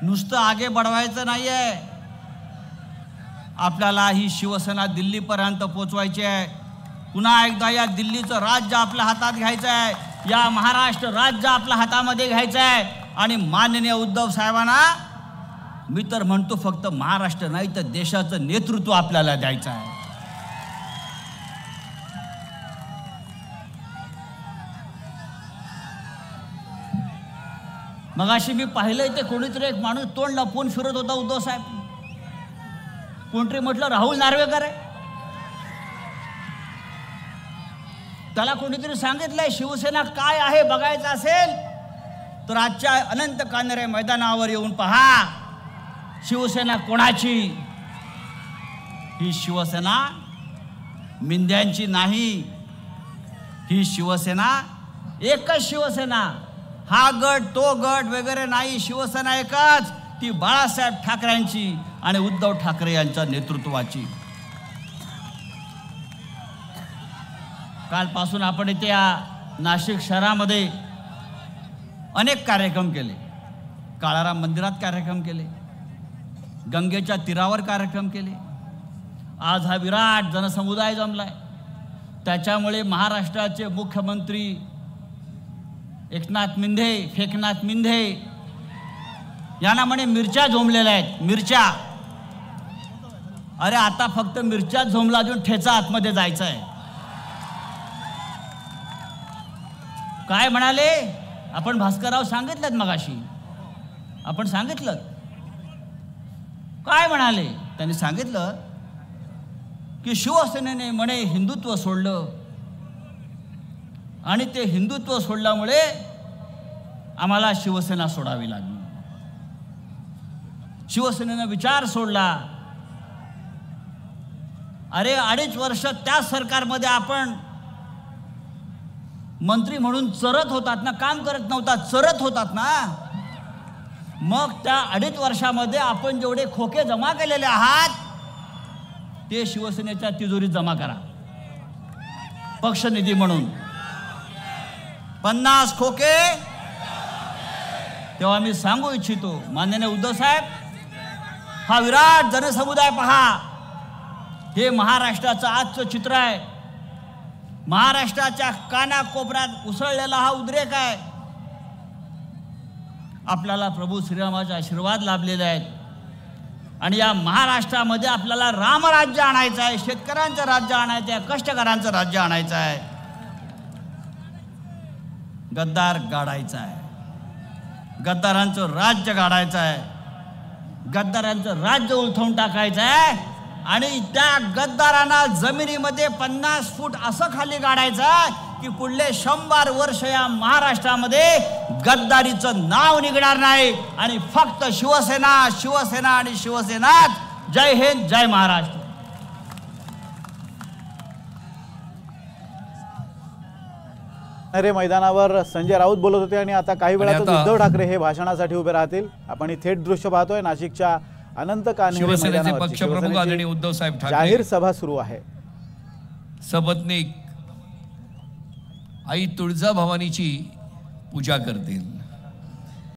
नुसतं आगे बढवायचं नाहीये, आपल्याला ही शिवसेना दिल्लीपर्यंत पोचवायची आहे। पुन्हा एकदा या दिल्लीचं राज्य आपल्या हातात घ्यायचं आहे, या महाराष्ट्र राज्य आपल्या हातामध्ये घ्यायचं आहे। आणि माननीय उद्धव साहेबांना मी तर म्हणतो फक्त महाराष्ट्र नाही तर देशाचं नेतृत्व आपल्याला द्यायचं आहे। मगाशी मी पाहिलंय ते कोणीतरी एक माणूस तोंड लपवून फिरत होता उद्धव साहेब, कोणतरी म्हटलं राहुल नार्वेकर आहे, त्याला कोणीतरी सांगितलंय शिवसेना काय आहे बघायचं असेल तर आजच्या अनंत कानरे मैदानावर येऊन पहा, शिवसेना कोणाची। ही शिवसेना मिंद्यांची नाही, ही शिवसेना एकच शिवसेना, हा गट तो गट वगैरे नाही, शिवसेना एकच, ती बाळासाहेब ठाकरेंची आणि उद्धव ठाकरे यांच्या नेतृत्वाची। कालपासून आपण इथे या नाशिक शहरामध्ये अनेक कार्यक्रम केले, काळाराम मंदिरात कार्यक्रम केले, गंगेच्या तीरावर कार्यक्रम केले। आज हा विराट जनसमुदाय जमलाय, त्याच्यामुळे महाराष्ट्राचे मुख्यमंत्री एकनाथ मिंधे, फेकनाथ मिंधे यांना म्हणे मिरच्या झोंबलेल्या आहेत, मिरच्या। अरे आता फक्त मिरच्या झोंबला अजून ठेचा आतमध्ये जायचं आहे। काय म्हणाले आपण? भास्करराव सांगितलं मगाशी, आपण सांगितलं काय म्हणाले? त्यांनी सांगितलं की शिवसेनेने म्हणे हिंदुत्व सोडलं आणि ते हिंदुत्व सोडल्यामुळे आम्हाला शिवसेना सोडावी लागली, शिवसेनेने विचार सोडला। अरे 2.5 वर्ष त्या सरकारमध्ये आपण मंत्री म्हणून चरत होतात ना, काम करत नव्हता, चरत होतात ना। मग त्या 2.5 वर्षामध्ये आपण जेवढे खोके जमा केलेले आहात ते शिवसेनेच्या तिजोरीत जमा करा, पक्षनिधी म्हणून 50 खोके। तेव्हा मी सांगू इच्छितो माननीय उद्धव साहेब, हा विराट जनसमुदाय पहा, हे महाराष्ट्राचं आजचं चित्र आहे। महाराष्ट्राच्या कानाकोपऱ्यात उसळलेला हा उद्रेक आहे। आपल्याला प्रभू श्रीरामाचे आशीर्वाद लाभलेले आहेत आणि या महाराष्ट्रामध्ये आपल्याला रामराज्य आणायचं आहे, शेतकऱ्यांचं राज्य आणायचं आहे, कष्टकऱ्यांचं राज्य आणायचं आहे, गद्दार गाडायचा आहे, गद्दारांचं राज्य गाडायचं आहे, गद्दारांचं राज्य उलथवून टाकायचं आहे आणि त्या गद्दारांना जमिनीमध्ये 50 फूट असं खाली गाडायचं की पुढले 100 वर्ष या महाराष्ट्रामध्ये गद्दारीचं नाव निघणार नाही आणि फक्त शिवसेना, शिवसेना आणि शिवसेनाच। जय हिंद, जय महाराष्ट्र। अरे मैदानावर संजय राऊत बोलत होते आणि आता काही वेळातच उद्धव ठाकरे हे भाषणासाठी उभे राहतील। आपण ही थेट दृश्य पाहतोय नाशिकच्या अनंत कान्हे मैदानावर पक्षप्रमुख आदरणीय उद्धव साहेब ठाकरे जाहीर सभा सुरू आहे। सबतनिक आई तुळजाभवानीची पूजा करतील।